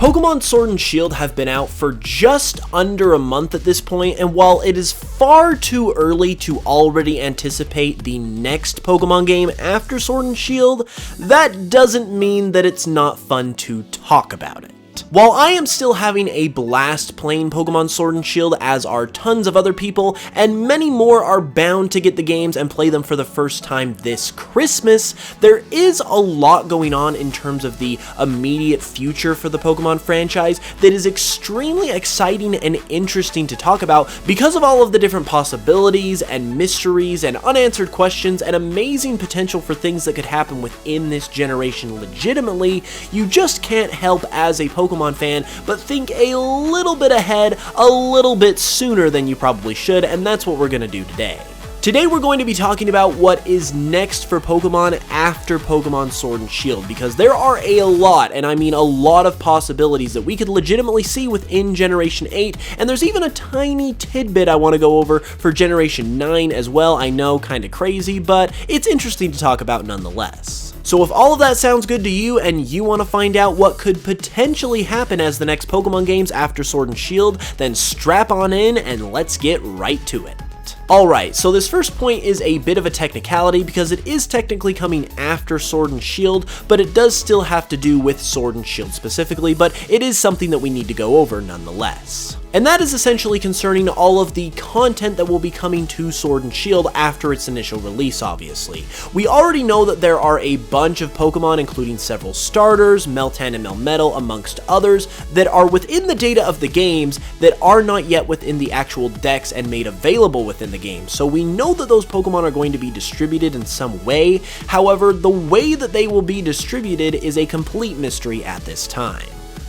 Pokémon Sword and Shield have been out for just under a month at this point, and while it is far too early to already anticipate the next Pokémon game after Sword and Shield, that doesn't mean that it's not fun to talk about it. While I am still having a blast playing Pokémon Sword and Shield, as are tons of other people, and many more are bound to get the games and play them for the first time this Christmas, there is a lot going on in terms of the immediate future for the Pokémon franchise that is extremely exciting and interesting to talk about because of all of the different possibilities and mysteries and unanswered questions and amazing potential for things that could happen within this generation legitimately. You just can't help as a Pokémon fan but think a little bit ahead, a little bit sooner than you probably should, and that's what we're going to do today. Today we're going to be talking about what is next for Pokemon after Pokemon Sword and Shield, because there are a lot, and I mean a lot of possibilities that we could legitimately see within Generation 8, and there's even a tiny tidbit I want to go over for Generation 9 as well. I know, kinda crazy, but it's interesting to talk about nonetheless. So if all of that sounds good to you and you want to find out what could potentially happen as the next Pokemon games after Sword and Shield, then strap on in and let's get right to it. Alright, so this first point is a bit of a technicality because it is technically coming after Sword and Shield, but it does still have to do with Sword and Shield specifically, but it is something that we need to go over nonetheless. And that is essentially concerning all of the content that will be coming to Sword and Shield after its initial release, obviously. We already know that there are a bunch of Pokemon, including several starters, Meltan and Melmetal, amongst others, that are within the data of the games that are not yet within the actual decks and made available within the game. So we know that those Pokemon are going to be distributed in some way. However, the way that they will be distributed is a complete mystery at this time.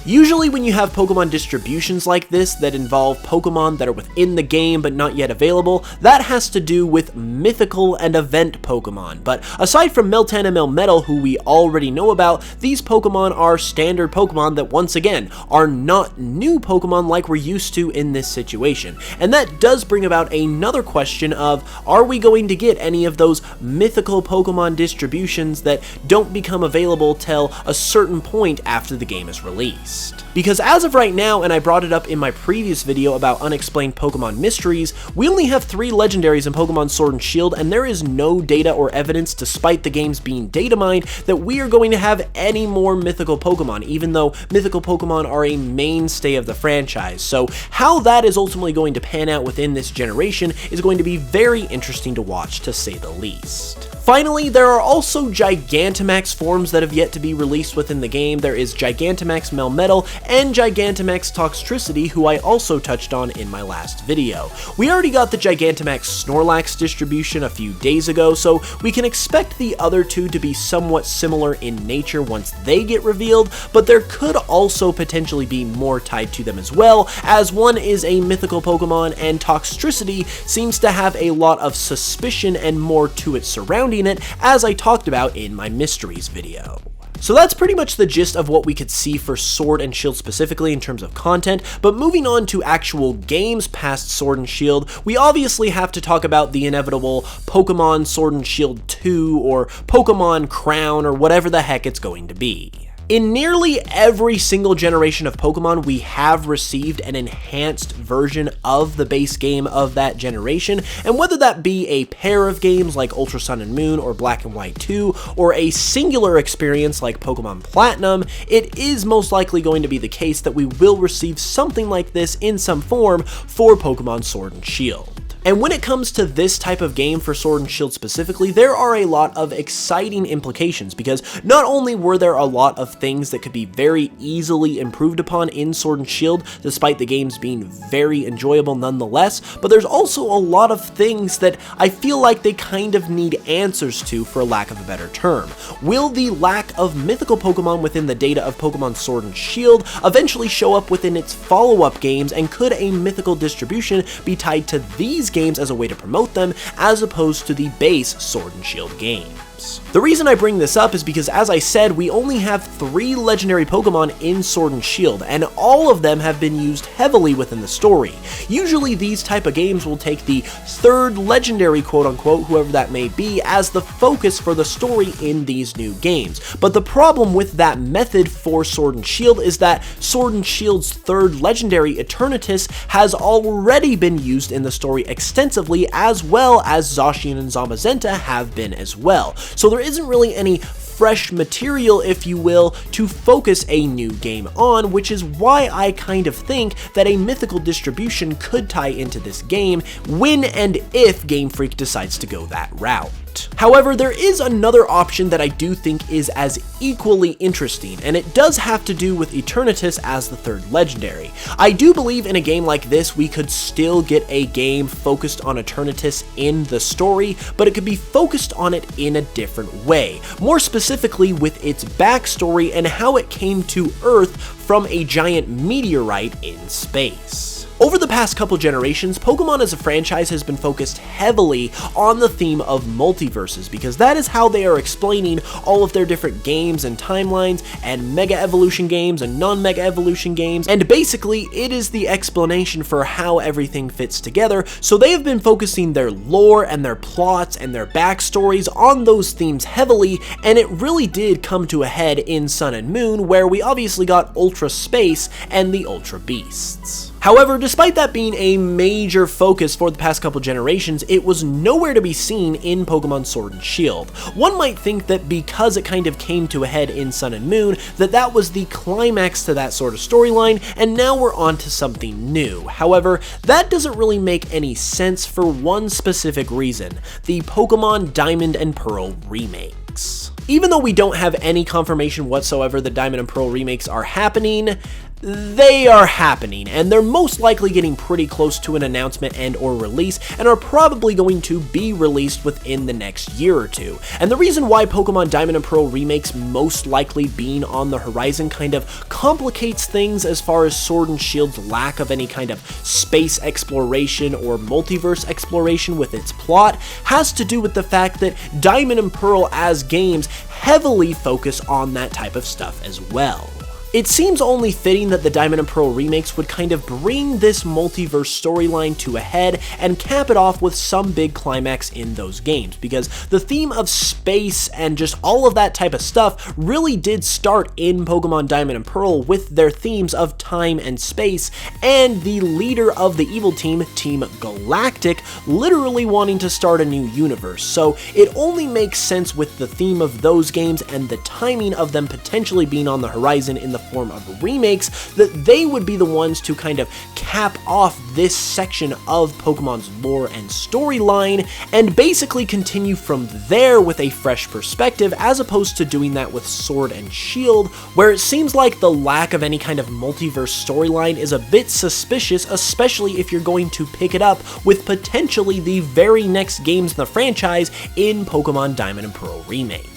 Usually when you have Pokemon distributions like this that involve Pokemon that are within the game but not yet available, that has to do with mythical and event Pokemon. But aside from Meltan and Melmetal, who we already know about, these Pokemon are standard Pokemon that once again are not new Pokemon like we're used to in this situation. And that does bring about another question of, are we going to get any of those mythical Pokemon distributions that don't become available till a certain point after the game is released? Because as of right now, and I brought it up in my previous video about unexplained Pokemon mysteries, we only have 3 legendaries in Pokemon Sword and Shield, and there is no data or evidence, despite the games being data mined, that we are going to have any more mythical Pokemon, even though mythical Pokemon are a mainstay of the franchise. So how that is ultimately going to pan out within this generation is going to be very interesting to watch, to say the least. Finally, there are also Gigantamax forms that have yet to be released within the game. There is Gigantamax Melmetal and Gigantamax Toxtricity, who I also touched on in my last video. We already got the Gigantamax Snorlax distribution a few days ago, so we can expect the other two to be somewhat similar in nature once they get revealed, but there could also potentially be more tied to them as well, as one is a mythical Pokemon and Toxtricity seems to have a lot of suspicion and more to it surrounding it, as I talked about in my mysteries video. So that's pretty much the gist of what we could see for Sword and Shield specifically in terms of content, but moving on to actual games past Sword and Shield, we obviously have to talk about the inevitable Pokemon Sword and Shield 2 or Pokemon Crown or whatever the heck it's going to be. In nearly every single generation of Pokemon, we have received an enhanced version of the base game of that generation, and whether that be a pair of games like Ultra Sun and Moon or Black and White 2, or a singular experience like Pokemon Platinum, it is most likely going to be the case that we will receive something like this in some form for Pokemon Sword and Shield. And when it comes to this type of game for Sword and Shield specifically, there are a lot of exciting implications, because not only were there a lot of things that could be very easily improved upon in Sword and Shield, despite the games being very enjoyable nonetheless, but there's also a lot of things that I feel like they kind of need answers to, for lack of a better term. Will the lack of mythical Pokemon within the data of Pokemon Sword and Shield eventually show up within its follow-up games, and could a mythical distribution be tied to these games as a way to promote them, as opposed to the base Sword and Shield game? games. The reason I bring this up is because, as I said, we only have 3 legendary Pokemon in Sword and Shield, and all of them have been used heavily within the story. Usually these type of games will take the 3rd legendary, quote-unquote, whoever that may be, as the focus for the story in these new games. But the problem with that method for Sword and Shield is that Sword and Shield's 3rd legendary, Eternatus, has already been used in the story extensively, as well as Zacian and Zamazenta have been as well. So there isn't really any fresh material, if you will, to focus a new game on, which is why I kind of think that a mythical distribution could tie into this game when and if Game Freak decides to go that route. However, there is another option that I do think is as equally interesting, and it does have to do with Eternatus as the 3rd legendary. I do believe in a game like this we could still get a game focused on Eternatus in the story, but it could be focused on it in a different way, more specifically with its backstory and how it came to Earth from a giant meteorite in space. Over the past couple generations, Pokemon as a franchise has been focused heavily on the theme of multiverses, because that is how they are explaining all of their different games and timelines, and Mega Evolution games and non-Mega Evolution games, and basically it is the explanation for how everything fits together. So they have been focusing their lore and their plots and their backstories on those themes heavily, and it really did come to a head in Sun and Moon, where we obviously got Ultra Space and the Ultra Beasts. However, despite that being a major focus for the past couple generations, it was nowhere to be seen in Pokemon Sword and Shield. One might think that because it kind of came to a head in Sun and Moon, that was the climax to that sort of storyline, and now we're on to something new. However, that doesn't really make any sense for one specific reason: the Pokemon Diamond and Pearl remakes. Even though we don't have any confirmation whatsoever that Diamond and Pearl remakes are happening, they are happening, and they're most likely getting pretty close to an announcement and or release, and are probably going to be released within the next year or two. And the reason why Pokemon Diamond and Pearl remakes most likely being on the horizon kind of complicates things as far as Sword and Shield's lack of any kind of space exploration or multiverse exploration with its plot has to do with the fact that Diamond and Pearl as games heavily focus on that type of stuff as well. It seems only fitting that the Diamond and Pearl remakes would kind of bring this multiverse storyline to a head and cap it off with some big climax in those games, because the theme of space and just all of that type of stuff really did start in Pokemon Diamond and Pearl with their themes of time and space, and the leader of the evil team, Team Galactic, literally wanting to start a new universe. So it only makes sense with the theme of those games and the timing of them potentially being on the horizon in the form of remakes that they would be the ones to kind of cap off this section of Pokemon's lore and storyline and basically continue from there with a fresh perspective, as opposed to doing that with Sword and Shield, where it seems like the lack of any kind of multiverse storyline is a bit suspicious, especially if you're going to pick it up with potentially the very next games in the franchise in Pokemon Diamond and Pearl remakes.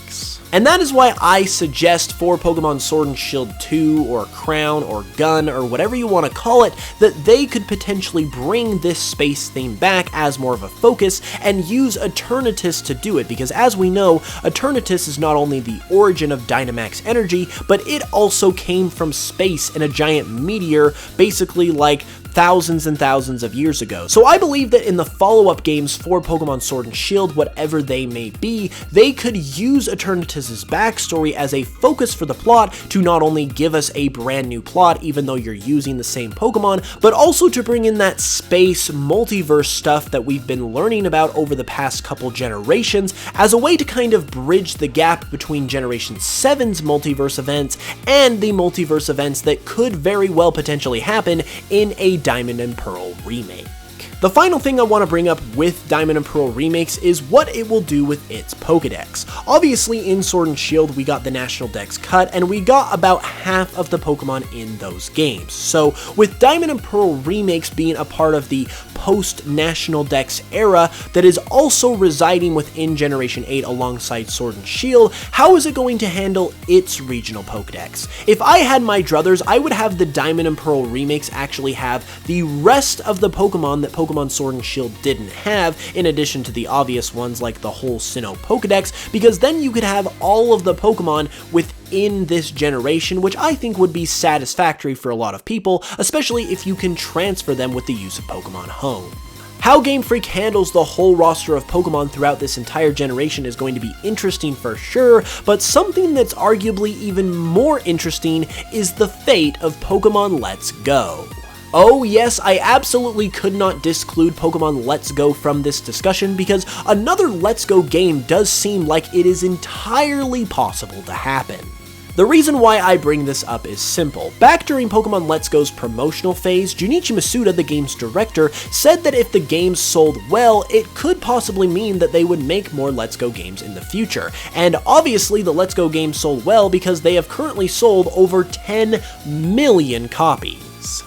And that is why I suggest for Pokemon Sword and Shield 2 or Crown or Gun or whatever you want to call it, that they could potentially bring this space theme back as more of a focus and use Eternatus to do it, because as we know, Eternatus is not only the origin of Dynamax energy, but it also came from space in a giant meteor, basically like thousands and thousands of years ago. So I believe that in the follow-up games for Pokemon Sword and Shield, whatever they may be, they could use Eternatus's backstory as a focus for the plot to not only give us a brand new plot, even though you're using the same Pokemon, but also to bring in that space multiverse stuff that we've been learning about over the past couple generations as a way to kind of bridge the gap between Generation 7's multiverse events and the multiverse events that could very well potentially happen in a Diamond and Pearl remake. The final thing I want to bring up with Diamond and Pearl remakes is what it will do with its Pokedex. Obviously in Sword and Shield we got the National Dex cut, and we got about half of the Pokemon in those games. So with Diamond and Pearl remakes being a part of the post-National Dex era that is also residing within Generation 8 alongside Sword and Shield, how is it going to handle its regional Pokedex? If I had my druthers, I would have the Diamond and Pearl remakes actually have the rest of the Pokemon that Pokemon Pokemon Sword and Shield didn't have, in addition to the obvious ones like the whole Sinnoh Pokedex, because then you could have all of the Pokemon within this generation, which I think would be satisfactory for a lot of people, especially if you can transfer them with the use of Pokemon Home. How Game Freak handles the whole roster of Pokemon throughout this entire generation is going to be interesting for sure, but something that's arguably even more interesting is the fate of Pokemon Let's Go. Oh yes, I absolutely could not disclude Pokemon Let's Go from this discussion, because another Let's Go game does seem like it is entirely possible to happen. The reason why I bring this up is simple. Back during Pokemon Let's Go's promotional phase, Junichi Masuda, the game's director, said that if the game sold well, it could possibly mean that they would make more Let's Go games in the future. And obviously the Let's Go game sold well because they have currently sold over 10 million copies.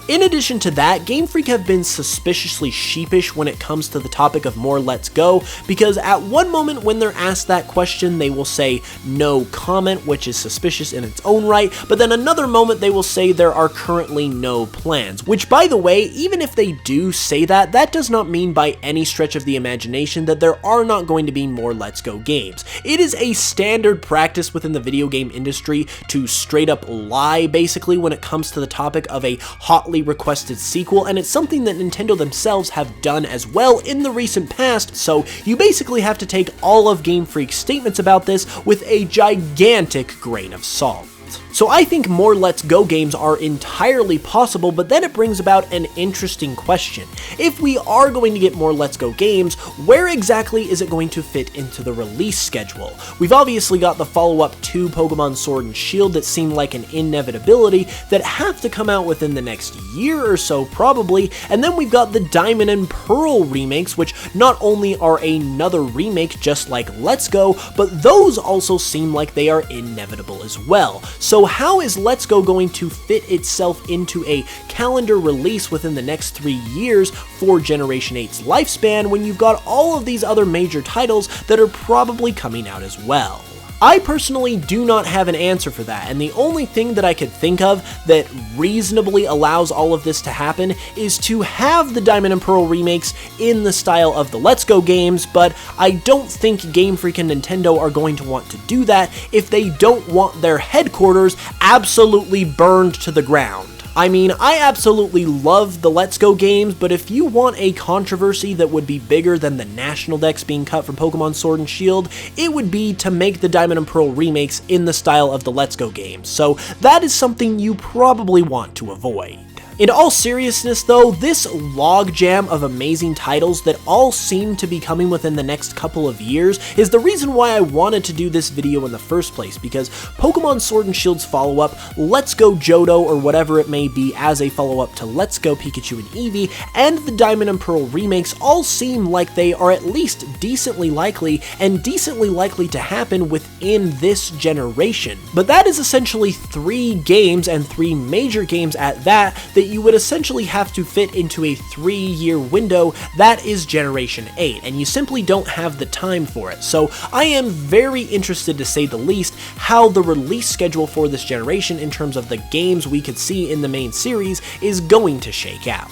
In addition to that, Game Freak have been suspiciously sheepish when it comes to the topic of more Let's Go, because at one moment when they're asked that question, they will say no comment, which is suspicious in its own right, but then another moment they will say there are currently no plans, which, by the way, even if they do say that, that does not mean by any stretch of the imagination that there are not going to be more Let's Go games. It is a standard practice within the video game industry to straight up lie, basically, when it comes to the topic of a hotly requested sequel, and it's something that Nintendo themselves have done as well in the recent past, so you basically have to take all of Game Freak's statements about this with a gigantic grain of salt. So I think more Let's Go games are entirely possible, but then it brings about an interesting question. If we are going to get more Let's Go games, where exactly is it going to fit into the release schedule? We've obviously got the follow-up to Pokemon Sword and Shield that seem like an inevitability that have to come out within the next year or so probably, and then we've got the Diamond and Pearl remakes, which not only are another remake just like Let's Go, but those also seem like they are inevitable as well. So how is Let's Go going to fit itself into a calendar release within the next 3 years for Generation 8's lifespan when you've got all of these other major titles that are probably coming out as well? I personally do not have an answer for that, and the only thing that I could think of that reasonably allows all of this to happen is to have the Diamond and Pearl remakes in the style of the Let's Go games, but I don't think Game Freak and Nintendo are going to want to do that if they don't want their headquarters absolutely burned to the ground. I mean, I absolutely love the Let's Go games, but if you want a controversy that would be bigger than the National Dex being cut from Pokemon Sword and Shield, it would be to make the Diamond and Pearl remakes in the style of the Let's Go games, so that is something you probably want to avoid. In all seriousness though, this logjam of amazing titles that all seem to be coming within the next couple of years is the reason why I wanted to do this video in the first place, because Pokemon Sword and Shield's follow-up, Let's Go Johto or whatever it may be as a follow-up to Let's Go Pikachu and Eevee, and the Diamond and Pearl remakes all seem like they are at least decently likely to happen within this generation. But that is essentially 3 games, and 3 major games at that you would essentially have to fit into a 3-year window that is Generation 8, and you simply don't have the time for it. So I am very interested, to say the least, how the release schedule for this generation in terms of the games we could see in the main series is going to shake out.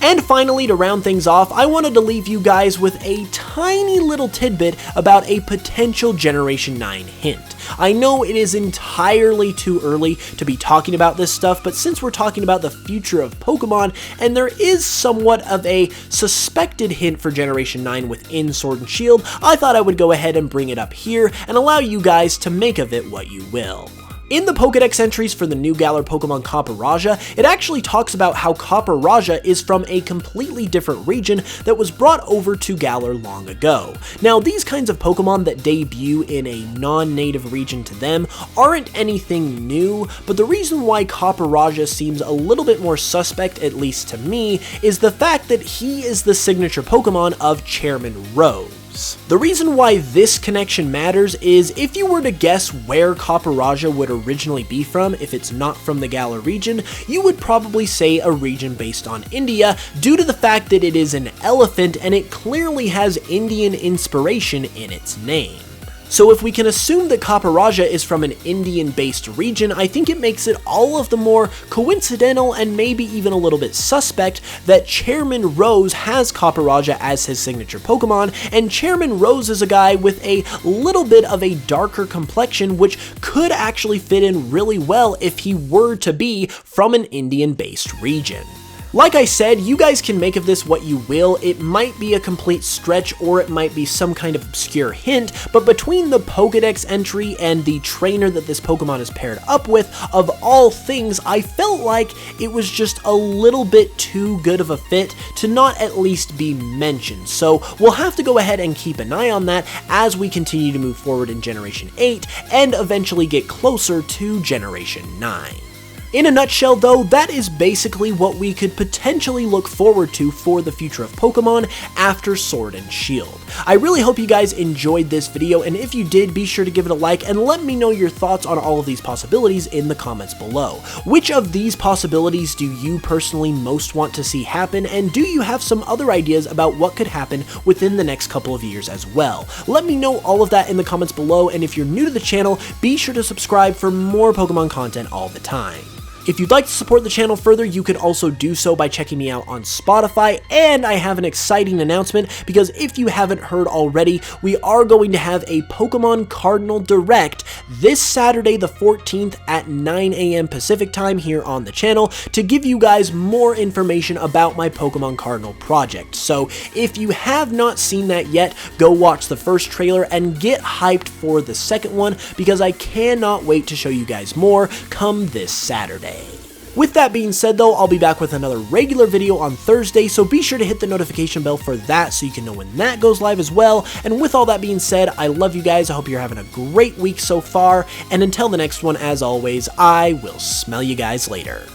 And finally, to round things off, I wanted to leave you guys with a tiny little tidbit about a potential Generation 9 hint. I know it is entirely too early to be talking about this stuff, but since we're talking about the future of Pokemon, and there is somewhat of a suspected hint for Generation 9 within Sword and Shield, I thought I would go ahead and bring it up here and allow you guys to make of it what you will. In the Pokedex entries for the new Galar Pokemon Copperajah, it actually talks about how Copperajah is from a completely different region that was brought over to Galar long ago. Now, these kinds of Pokemon that debut in a non-native region to them aren't anything new, but the reason why Copperajah seems a little bit more suspect, at least to me, is the fact that he is the signature Pokemon of Chairman Rose. The reason why this connection matters is if you were to guess where Copperajah would originally be from if it's not from the Galar region, you would probably say a region based on India due to the fact that it is an elephant and it clearly has Indian inspiration in its name. So if we can assume that Kaparaja is from an Indian-based region, I think it makes it all of the more coincidental and maybe even a little bit suspect that Chairman Rose has Kaparaja as his signature Pokemon, and Chairman Rose is a guy with a little bit of a darker complexion, which could actually fit in really well if he were to be from an Indian-based region. Like I said, you guys can make of this what you will. It might be a complete stretch or it might be some kind of obscure hint, but between the Pokédex entry and the trainer that this Pokemon is paired up with, of all things, I felt like it was just a little bit too good of a fit to not at least be mentioned. So we'll have to go ahead and keep an eye on that as we continue to move forward in Generation 8 and eventually get closer to Generation 9. In a nutshell though, that is basically what we could potentially look forward to for the future of Pokemon after Sword and Shield. I really hope you guys enjoyed this video, and if you did, be sure to give it a like and let me know your thoughts on all of these possibilities in the comments below. Which of these possibilities do you personally most want to see happen, and do you have some other ideas about what could happen within the next couple of years as well? Let me know all of that in the comments below, and if you're new to the channel, be sure to subscribe for more Pokemon content all the time. If you'd like to support the channel further, you could also do so by checking me out on Spotify, and I have an exciting announcement because if you haven't heard already, we are going to have a Pokemon Cardinal Direct this Saturday the 14th at 9 AM Pacific time here on the channel to give you guys more information about my Pokemon Cardinal project. So if you have not seen that yet, go watch the first trailer and get hyped for the second one because I cannot wait to show you guys more come this Saturday. With that being said though, I'll be back with another regular video on Thursday, so be sure to hit the notification bell for that so you can know when that goes live as well. And with all that being said, I love you guys, I hope you're having a great week so far, and until the next one, as always, I will smell you guys later.